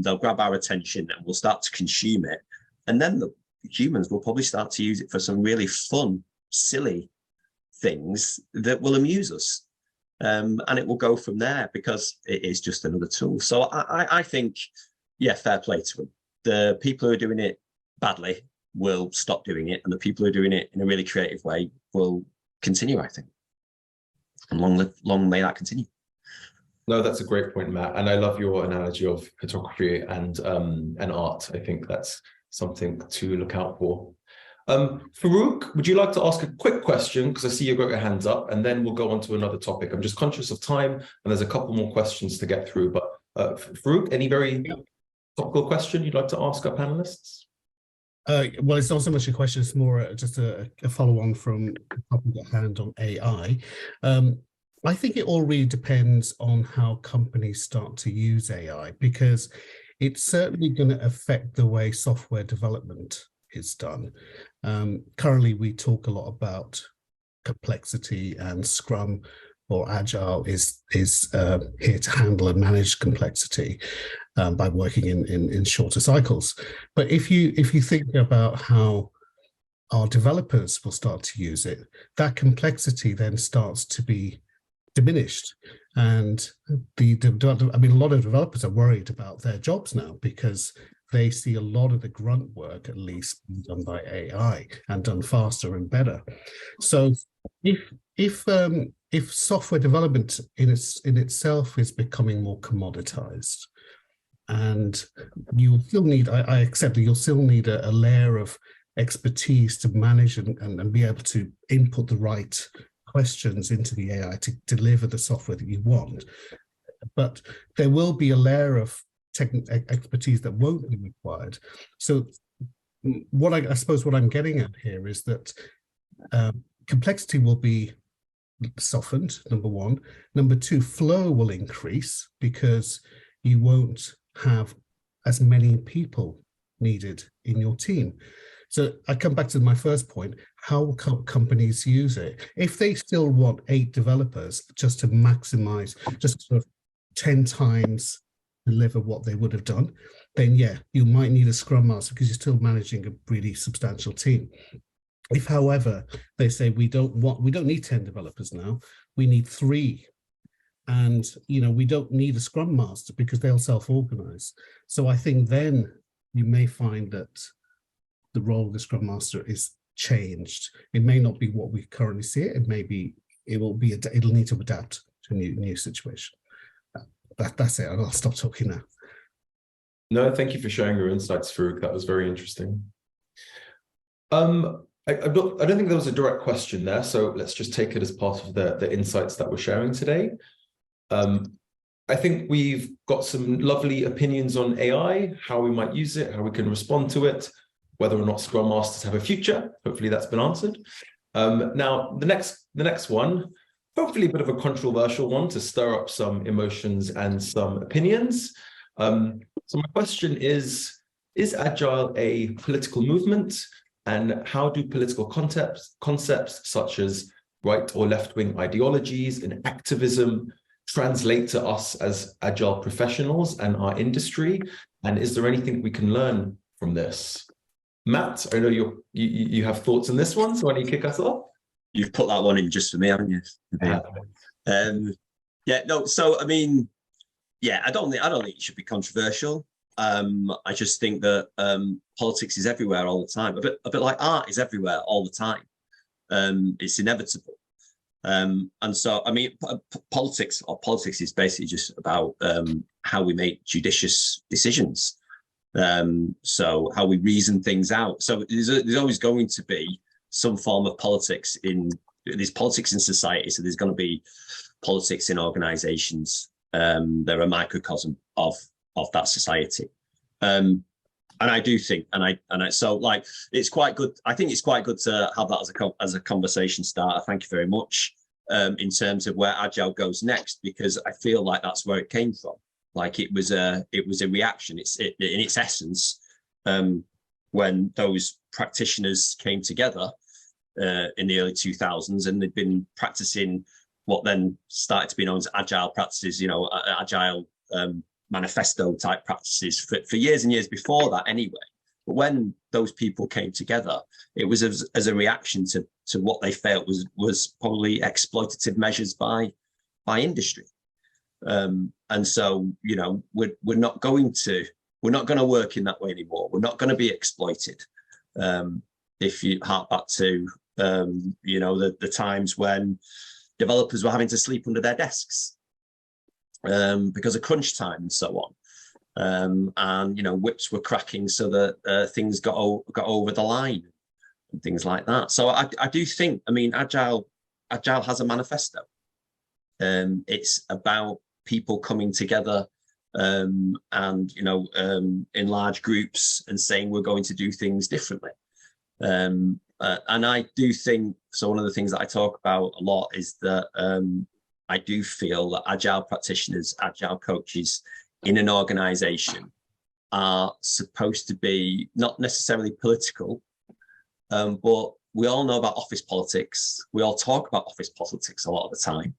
they'll grab our attention and we'll start to consume it. And then the humans will probably start to use it for some really fun, silly things that will amuse us. And it will go from there, because it is just another tool. So I think, yeah, fair play to them. The people who are doing it badly will stop doing it, and the people who are doing it in a really creative way will continue, I think. And long may that continue. No, that's a great point, Matt. And I love your analogy of photography and art. I think that's something to look out for. Farouk, would you like to ask a quick question? Because I see you've got your hands up, and then we'll go on to another topic. I'm just conscious of time, and there's a couple more questions to get through. But Farouk, any very topical question you'd like to ask our panelists? Well, it's not so much a question, it's more just a follow-on from the topic at hand on AI. I think it all really depends on how companies start to use AI, because it's certainly going to affect the way software development is done. Currently, we talk a lot about complexity and Scrum, or Agile is here to handle and manage complexity by working in shorter cycles. But if you think about how our developers will start to use it, that complexity then starts to be diminished. And I mean, a lot of developers are worried about their jobs now because they see a lot of the grunt work, at least, being done by AI and done faster and better. So if software development in itself is becoming more commoditized, and you still need, I accept that you'll still need a layer of expertise to manage and be able to input the right questions into the AI to deliver the software that you want. But there will be a layer of expertise that won't be required. So what I suppose what I'm getting at here is that complexity will be softened, number one. Number two, flow will increase because you won't have as many people needed in your team. So I come back to my first point, how will companies use it? If they still want 8 developers just to maximize, just sort of 10 times deliver what they would have done, then yeah, you might need a Scrum Master because you're still managing a really substantial team. If, however, they say we don't need 10 developers now, we need 3. And we don't need a Scrum Master because they'll self-organize. So I think then you may find that the role of the Scrum Master is changed. It may not be what we currently see it. It may be, it'll need to adapt to a new situation. That's it. I'll stop talking now. No, thank you for sharing your insights, Farouk. That was very interesting. I don't think there was a direct question there, so let's just take it as part of the insights that we're sharing today. I think we've got some lovely opinions on AI, how we might use it, how we can respond to it, whether or not Scrum Masters have a future. Hopefully that's been answered. Now, the next one, hopefully a bit of a controversial one to stir up some emotions and some opinions. So my question is Agile a political movement? And how do political concepts such as right or left-wing ideologies and activism translate to us as Agile professionals and our industry? And is there anything we can learn from this? Matt, I know you have thoughts on this one, so why don't you kick us off? You've put that one in just for me, haven't you? Yeah, no. So I mean, yeah, I don't think it should be controversial. I just think that politics is everywhere all the time. A bit like art is everywhere all the time. It's inevitable. And so, I mean, politics is basically just about how we make judicious decisions. So how we reason things out. So there's always going to be some form of politics there's politics in society. So there's going to be politics in organizations. They're a microcosm of that society. And I do think, so like, it's quite good. I think it's quite good to have that as a conversation starter. Thank you very much. In terms of where Agile goes next, because I feel like that's where it came from. Like it was a reaction. In its essence, when those practitioners came together in the early 2000s, and they'd been practicing what then started to be known as Agile practices, Agile manifesto type practices for years and years before that anyway. But when those people came together, it was as a reaction to what they felt was probably exploitative measures by industry. And so, we're not going to work in that way anymore. We're not going to be exploited. If you hark back to the times when developers were having to sleep under their desks because of crunch time and so on. And whips were cracking so that things got over the line and things like that. So I do think, I mean, Agile has a manifesto. It's about people coming together and in large groups and saying we're going to do things differently. And I do think, so one of the things that I talk about a lot is that I do feel that Agile practitioners, Agile coaches in an organization are supposed to be not necessarily political, but we all know about office politics. We all talk about office politics a lot of the time,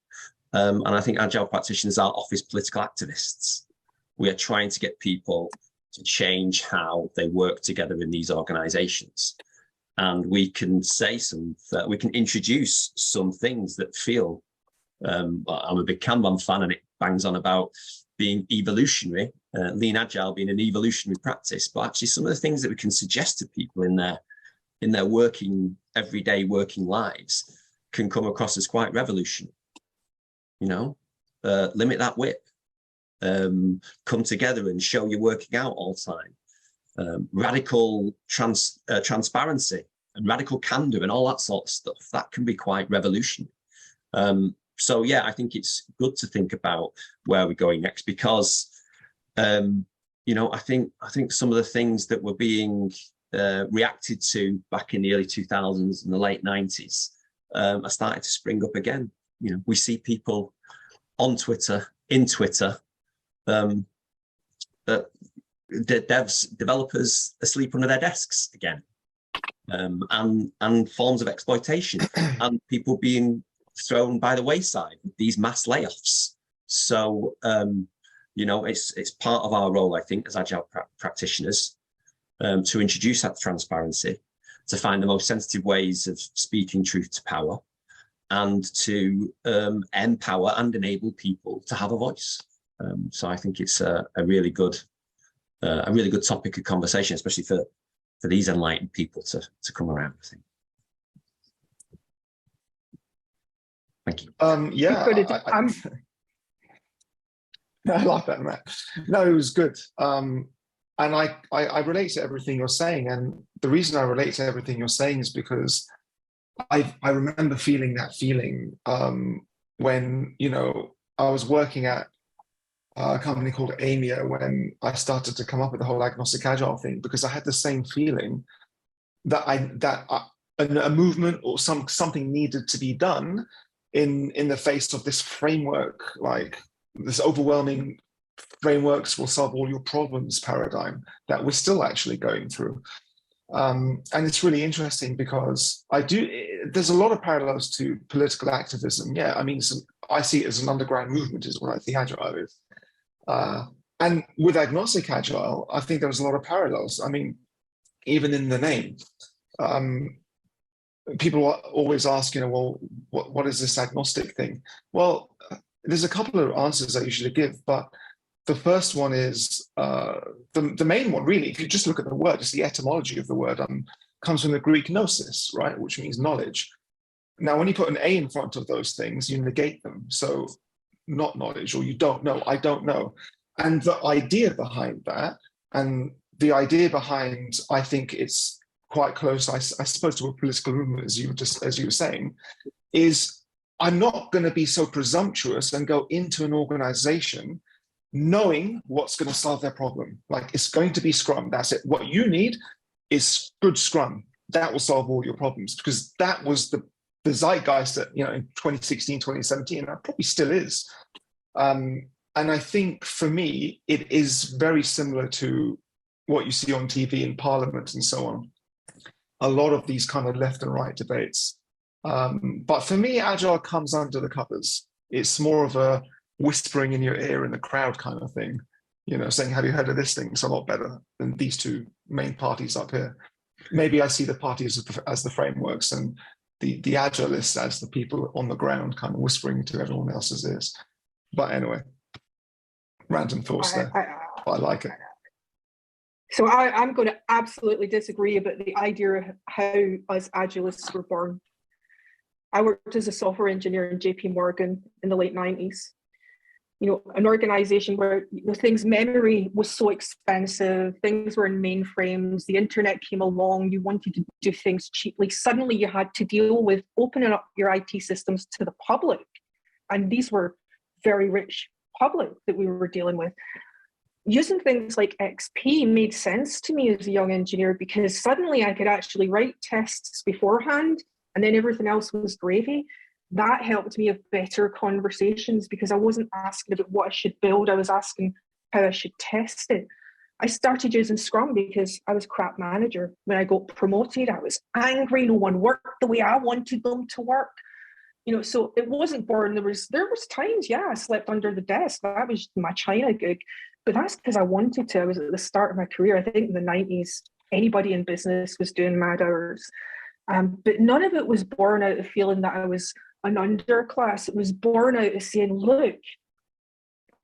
And I think Agile practitioners are office political activists. We are trying to get people to change how they work together in these organizations. And we can say we can introduce some things that feel, I'm a big Kanban fan, and it bangs on about being evolutionary, lean agile being an evolutionary practice, but actually some of the things that we can suggest to people in their everyday working lives can come across as quite revolutionary. Limit that whip, come together and show you're working out all the time, radical transparency and radical candor and all that sort of stuff. That can be quite revolutionary. So yeah, I think it's good to think about where we're going next, because I think some of the things that were being reacted to back in the early 2000s and the late 90s are starting to spring up again. We see people on Twitter, in Twitter, developers asleep under their desks again, and forms of exploitation, and people being thrown by the wayside with these mass layoffs. So, it's part of our role, I think, as Agile practitioners, to introduce that transparency, to find the most sensitive ways of speaking truth to power, and to empower and enable people to have a voice. So I think it's a really good topic of conversation, especially for these enlightened people to come around, I think. Thank you. I like that, Matt. No, it was good. And I relate to everything you're saying. And the reason I relate to everything you're saying is because I remember feeling that feeling when, I was working at a company called Amia when I started to come up with the whole agnostic agile thing, because I had the same feeling that a movement or something needed to be done in the face of this framework, like this overwhelming frameworks will solve all your problems paradigm that we're still actually going through. And it's really interesting because there's a lot of parallels to political activism. Yeah, I mean, I see it as an underground movement is what I think Agile is. And with agnostic Agile, I think there's a lot of parallels. I mean, even in the name, people always ask, well, what is this agnostic thing? Well, there's a couple of answers I usually give, but the first one is the main one, really. If you just look at the word, it's the etymology of the word, comes from the Greek gnosis, right, which means knowledge. Now, when you put an A in front of those things, you negate them. So not knowledge, or you don't know, I don't know. And the idea behind that, and the idea behind, I think it's quite close, I suppose, to a political movement, as you were saying, is I'm not going to be so presumptuous and go into an organization knowing what's going to solve their problem. Like, it's going to be Scrum. That's it. What you need is good Scrum. That will solve all your problems, because that was the zeitgeist that, in 2016, 2017, that probably still is. And I think for me, it is very similar to what you see on TV in Parliament and so on. A lot of these kind of left and right debates. But for me, Agile comes under the covers. It's more of a whispering in your ear in the crowd kind of thing, saying, have you heard of this thing? It's a lot better than these two main parties up here. Maybe I see the parties as the frameworks and the Agilists as the people on the ground kind of whispering to everyone else's ears. But anyway, random thoughts there, but I like it. So I'm going to absolutely disagree about the idea of how us Agilists were born. I worked as a software engineer in JP Morgan in the late 90s. An organization where memory was so expensive, things were in mainframes, the internet came along, you wanted to do things cheaply. Suddenly you had to deal with opening up your IT systems to the public. And these were very rich public that we were dealing with. Using things like XP made sense to me as a young engineer, because suddenly I could actually write tests beforehand and then everything else was gravy. That helped me have better conversations, because I wasn't asking about what I should build, I was asking how I should test it. I started using Scrum because I was a crap manager. When I got promoted, I was angry, no one worked the way I wanted them to work. So it wasn't born. There was times, yeah, I slept under the desk. That was my China gig, but that's because I wanted to. I was at the start of my career. I think in the 90s, anybody in business was doing mad hours. But none of it was born out of feeling that I was an underclass. It was born out of saying, look,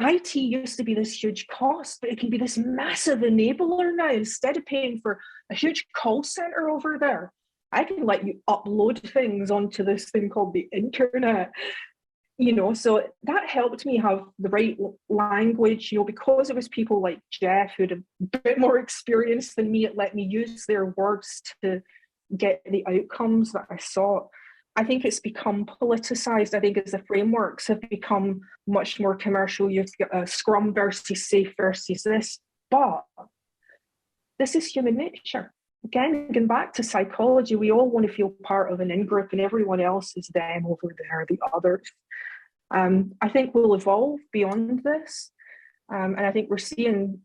IT used to be this huge cost, but it can be this massive enabler now. Instead of paying for a huge call center over there, I can let you upload things onto this thing called the internet. So that helped me have the right language, because it was people like Jeff who had a bit more experience than me. It let me use their words to get the outcomes that I sought. I think it's become politicized. I think as the frameworks have become much more commercial, you've got Scrum versus Safe versus this, but this is human nature. Again, going back to psychology, we all want to feel part of an in-group and everyone else is them over there, the others. I think we'll evolve beyond this. And I think we're seeing,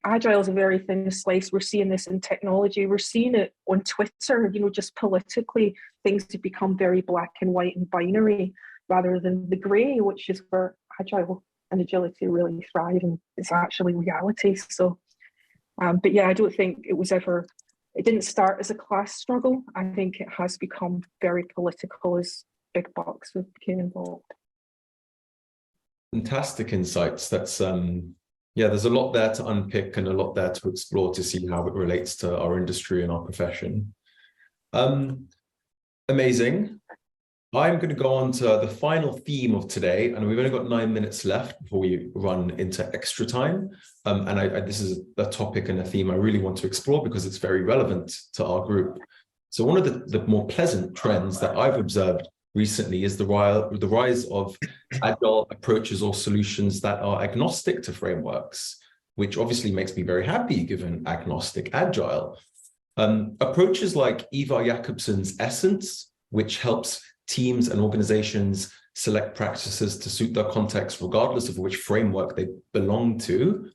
Agile is a very thin slice. We're seeing this in technology. We're seeing it on Twitter, just politically, things have become very black and white and binary rather than the gray, which is where Agile and agility really thrive, and it's actually reality. So, but yeah, I don't think it didn't start as a class struggle. I think it has become very political as big bucks became involved. Fantastic insights. That's there's a lot there to unpick and a lot there to explore to see how it relates to our industry and our profession. Amazing. I'm going to go on to the final theme of today, and we've only got 9 minutes left before we run into extra time. This is a topic and a theme I really want to explore because it's very relevant to our group. So one of the more pleasant trends that I've observed recently is the rise of agile approaches or solutions that are agnostic to frameworks, which obviously makes me very happy given agnostic agile. Approaches like Ivar Jakobsen's Essence, which helps teams and organizations select practices to suit their context, regardless of which framework they belong to,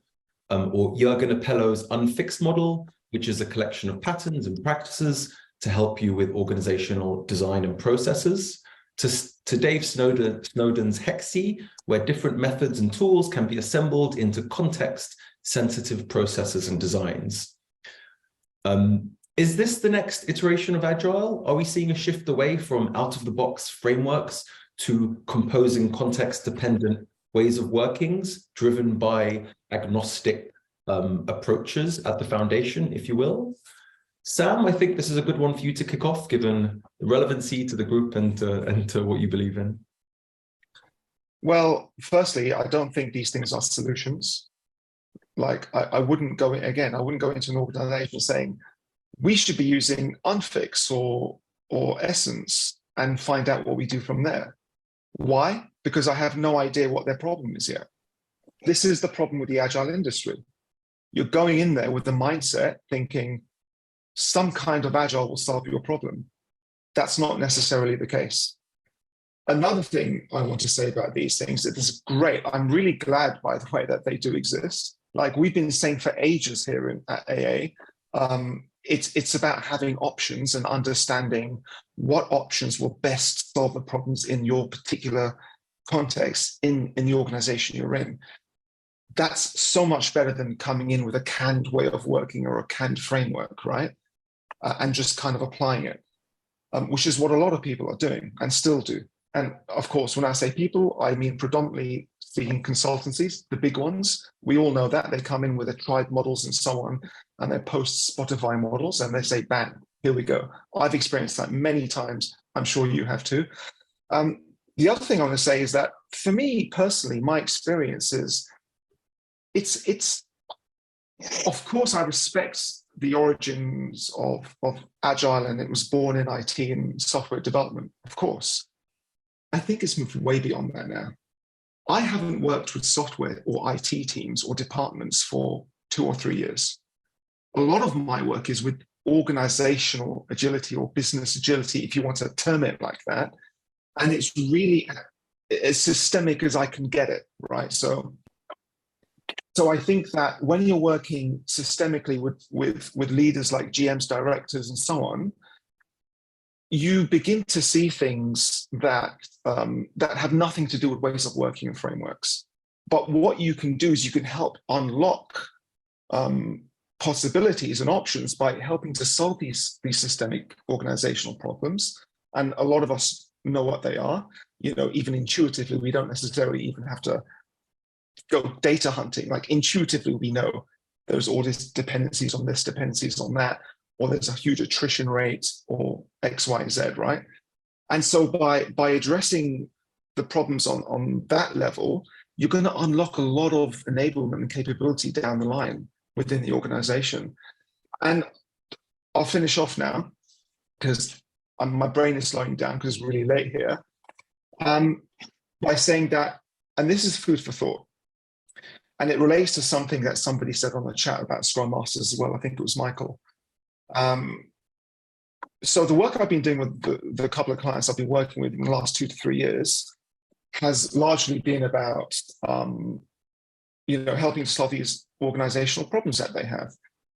or Jürgen Appello's Unfixed model, which is a collection of patterns and practices to help you with organizational design and processes, to Dave Snowden's Hexi, where different methods and tools can be assembled into context-sensitive processes and designs. Is this the next iteration of Agile? Are we seeing a shift away from out-of-the-box frameworks to composing context-dependent ways of workings driven by agnostic approaches at the foundation, if you will? Sam, I think this is a good one for you to kick off, given the relevancy to the group and to what you believe in. Well, firstly, I don't think these things are solutions. Like, I wouldn't go into an organization saying, we should be using Unfix or Essence and find out what we do from there. Why? Because I have no idea what their problem is yet. This is the problem with the Agile industry. You're going in there with the mindset thinking some kind of Agile will solve your problem. That's not necessarily the case. Another thing I want to say about these things, it is great. I'm really glad, by the way, that they do exist. Like we've been saying for ages here at AA, it's about having options and understanding what options will best solve the problems in your particular context in the organization you're in. That's so much better than coming in with a canned way of working or a canned framework, right? And just kind of applying it, which is what a lot of people are doing and still do. And of course, when I say people, I mean predominantly speaking consultancies, the big ones. We all know that. They come in with their tribe models and so on, and their post-Spotify models, and they say, bang, here we go. I've experienced that many times. I'm sure you have too. The other thing I want to say is that for me personally, my experience is, it's of course, I respect the origins of Agile, and it was born in IT and software development, of course. I think it's moved way beyond that now. I haven't worked with software or IT teams or departments for 2 or 3 years. A lot of my work is with organizational agility or business agility, if you want to term it like that. And it's really as systemic as I can get it, right? So I think that when you're working systemically with leaders like GMs, directors, and so on, you begin to see things that that have nothing to do with ways of working and frameworks. But what you can do is you can help unlock possibilities and options by helping to solve these systemic organizational problems. And a lot of us know what they are. You know, even intuitively, we don't necessarily even have to go data hunting. Like intuitively, we know there's all these dependencies on this, dependencies on that, or there's a huge attrition rate, or X, Y, Z, right? And so by addressing the problems on that level, you're going to unlock a lot of enablement and capability down the line within the organization. And I'll finish off now, because my brain is slowing down because it's really late here, by saying that, and this is food for thought, and it relates to something that somebody said on the chat about Scrum Masters as well. I think it was Michael. So the work I've been doing with the couple of clients I've been working with in the last 2 to 3 years has largely been about, you know, helping to solve these organizational problems that they have.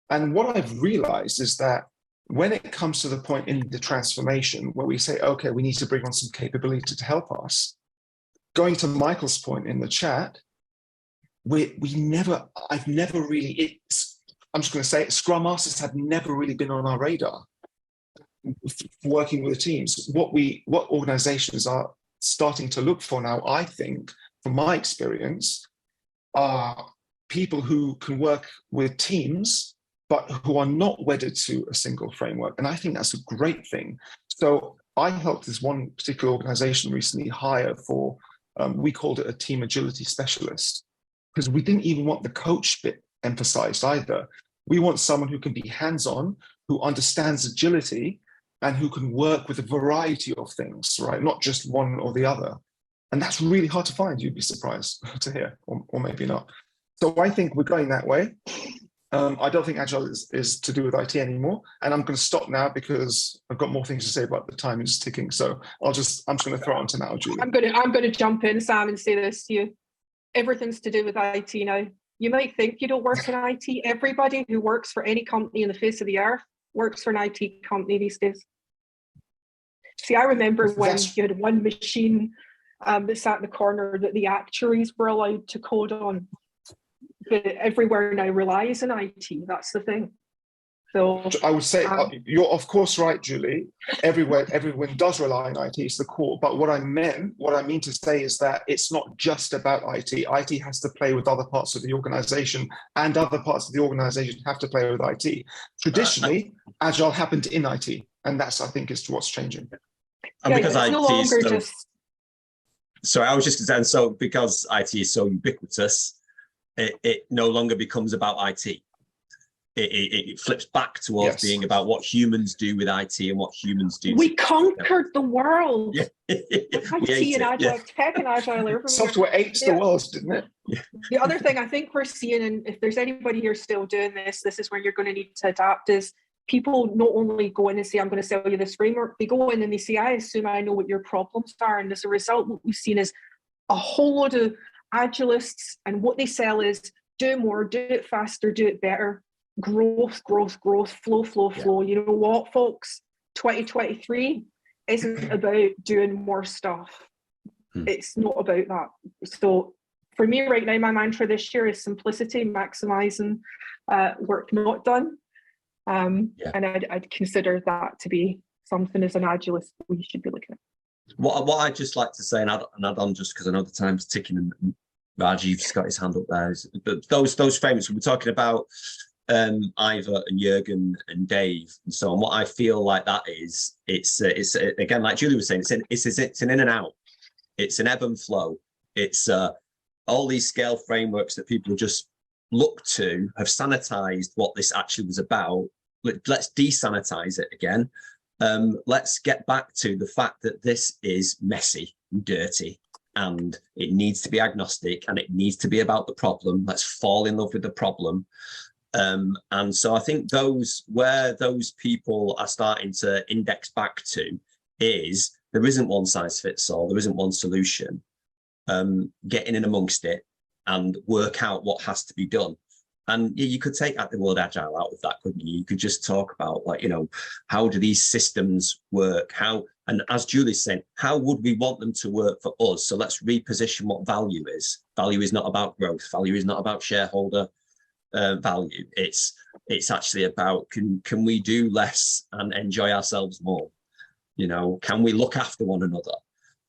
And what I've realized is that when it comes to the point in the transformation where we say, okay, we need to bring on some capability to help us, going to Michael's point in the chat, I've never really, I'm just going to say it, Scrum Masters have never really been on our radar working with teams. What organizations are starting to look for now, I think, from my experience, are people who can work with teams, but who are not wedded to a single framework. And I think that's a great thing. So I helped this one particular organization recently hire for, we called it a team agility specialist, because we didn't even want the coach bit emphasized either. We want someone who can be hands-on, who understands agility, and who can work with a variety of things, right? Not just one or the other. And that's really hard to find, you'd be surprised to hear, or maybe not. So I think we're going that way. I don't think Agile is to do with IT anymore. And I'm going to stop now because I've got more things to say, but the time is ticking. So I'm just going to throw it on to now, Julie. I'm going to jump in, Sam, and say this to you. Everything's to do with IT now. You might think you don't work in IT. Everybody who works for any company on the face of the earth works for an IT company these days. See, I remember when you had one machine that sat in the corner that the actuaries were allowed to code on. But everywhere now relies on IT. That's the thing. So I would say you're of course right, Julie. Everyone does rely on IT. It's the core. But what I mean to say is that it's not just about IT. IT has to play with other parts of the organization, and other parts of the organization have to play with IT. Traditionally, Agile happened in IT, and that's, I think, is what's changing. And because it's no longer just. So I was just saying, so because IT is so ubiquitous, it no longer becomes about IT. It flips back towards being about what humans do with IT and what humans do. We conquered the world. Yeah. IT and Agile, tech and Agile everywhere. Software ate the world, didn't it? Yeah. The other thing I think we're seeing, and if there's anybody here still doing this is where you're going to need to adapt, is people not only go in and say, I'm going to sell you this framework, they go in and they say, I assume I know what your problems are. And as a result, what we've seen is a whole load of Agilists, and what they sell is do more, do it faster, do it better. Growth, flow. You know what, folks? 2023 isn't about doing more stuff. It's not about that. So for me right now, my mantra this year is simplicity, maximizing work not done. And I'd consider that to be something as an Agilist we should be looking at. What I'd just like to say, and add on, just because I know the time's ticking, and Rajiv's got his hand up there, is those frameworks we're talking about, Ivor and Jürgen and Dave and so on. What I feel like that is, it's again, like Julie was saying, it's an in and out, it's an ebb and flow. It's all these scale frameworks that people just look to have sanitized what this actually was about. Let's desanitize it again. Let's get back to the fact that this is messy and dirty, and it needs to be agnostic, and it needs to be about the problem. Let's fall in love with the problem. And so I think where those people are starting to index back to is there isn't one size fits all, there isn't one solution. Getting in amongst it and work out what has to be done. And you could take the word agile out of that, couldn't you? You could just talk about, like, you know, how do these systems work? How, and as Julie said, how would we want them to work for us? So let's reposition what value is. Value is not about growth. Value is not about shareholder value. It's actually about, can we do less and enjoy ourselves more? You know, can we look after one another?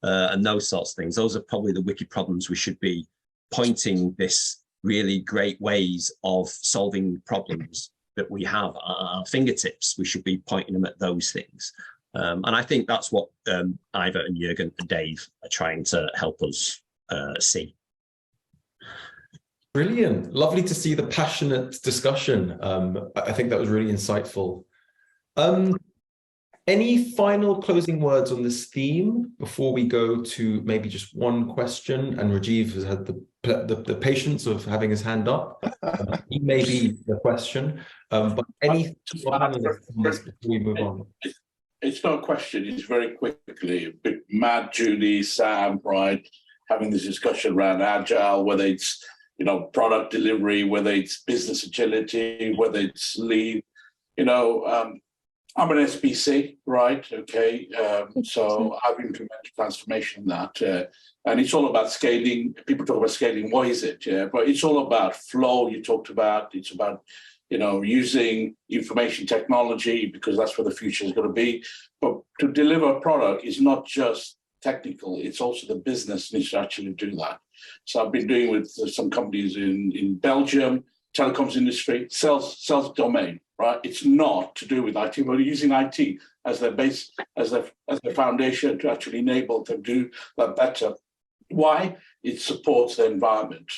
And those sorts of things. Those are probably the wicked problems we should be pointing this really great ways of solving problems that we have at our fingertips. We should be pointing them at those things. And I think that's what Ivor and Jürgen and Dave are trying to help us see. Brilliant. Lovely to see the passionate discussion. I think that was really insightful. Any final closing words on this theme before we go to maybe just one question? And Rajiv has had the patience of having his hand up. He may be the question, but any final before we move on? It's not a question. It's very quickly. Matt, Julie, Sam, right, having this discussion around Agile, whether it's, you know, product delivery, whether it's business agility, whether it's lean, you know. I'm an SBC, right? Okay, so I've implemented transformation in that, and it's all about scaling. People talk about scaling. What is it? Yeah, but it's all about flow. You talked about. It's about, you know, using information technology, because that's where the future is going to be. But to deliver a product is not just technical; it's also the business needs to actually do that. So I've been doing with some companies in Belgium, telecoms industry, sales domain. Right, it's not to do with IT. We're using IT as their base, as their foundation to actually enable them to do that better. Why? It supports the environment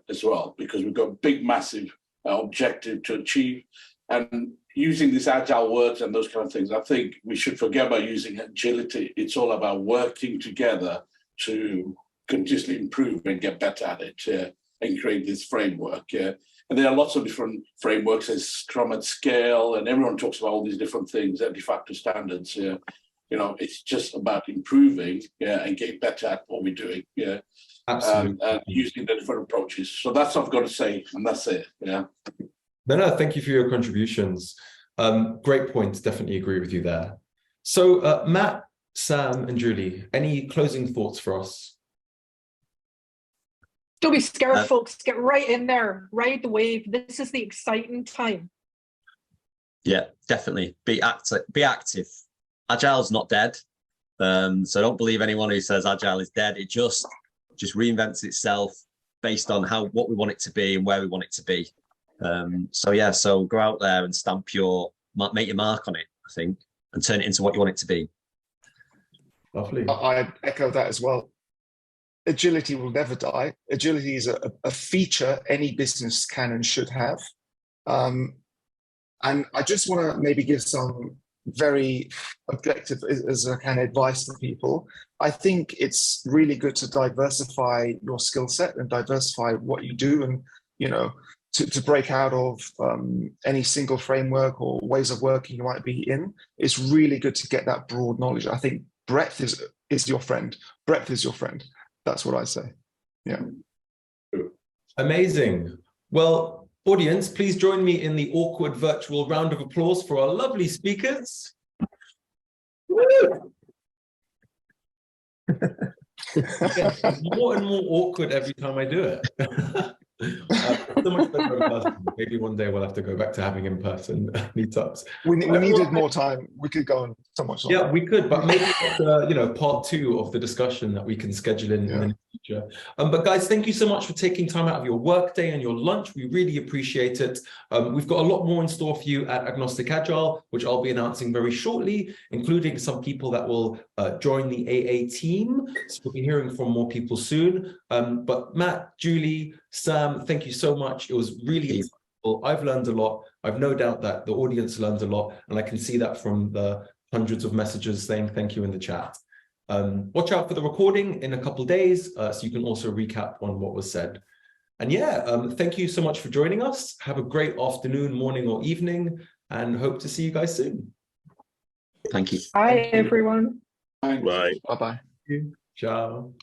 as well, because we've got a big, massive objective to achieve. And using these agile words and those kind of things, I think we should forget about using agility. It's all about working together to continuously improve and get better at it and create this framework. And there are lots of different frameworks. There's Scrum at scale, and everyone talks about all these different things, de facto standards. You know, it's just about improving, and getting better at what we're doing. Absolutely. And using the different approaches. So that's what I've got to say, and that's it. Yeah. No, thank you for your contributions. Great points. Definitely agree with you there. So, Matt, Sam, and Julie, any closing thoughts for us? Don't be scared, folks. Get right in there. Ride the wave. This is the exciting time. Yeah, definitely. Be active. Agile's not dead. So don't believe anyone who says Agile is dead. It just reinvents itself based on what we want it to be and where we want it to be. So go out there and make your mark on it, I think, and turn it into what you want it to be. Lovely. I echo that as well. Agility will never die. Agility is a feature any business can and should have. And I just want to maybe give some very objective as a kind of advice to people. I think it's really good to diversify your skill set and diversify what you do, and, you know, to break out of any single framework or ways of working you might be in. It's really good to get that broad knowledge. I think breadth is your friend. Breadth is your friend. That's what I say. Yeah. Amazing. Well, audience, please join me in the awkward virtual round of applause for our lovely speakers. It's more and more awkward every time I do it. So much better in person. Maybe one day we'll have to go back to having in-person meetups. We needed more time. We could go on so much longer. Yeah, we could, but maybe it's, part 2 of the discussion that we can schedule in the future. But guys, thank you so much for taking time out of your workday and your lunch. We really appreciate it. We've got a lot more in store for you at Agnostic Agile, which I'll be announcing very shortly, including some people that will join the AA team. So we'll be hearing from more people soon. But Matt, Julie, Sam, thank you so much. It was really insightful. I've learned a lot. I've no doubt that the audience learned a lot, and I can see that from the hundreds of messages saying thank you in the chat. Watch out for the recording in a couple of days, so you can also recap on what was said. And thank you so much for joining us. Have a great afternoon, morning, or evening, and hope to see you guys soon. Thank you. Bye, everyone. Bye. Bye-bye. Ciao.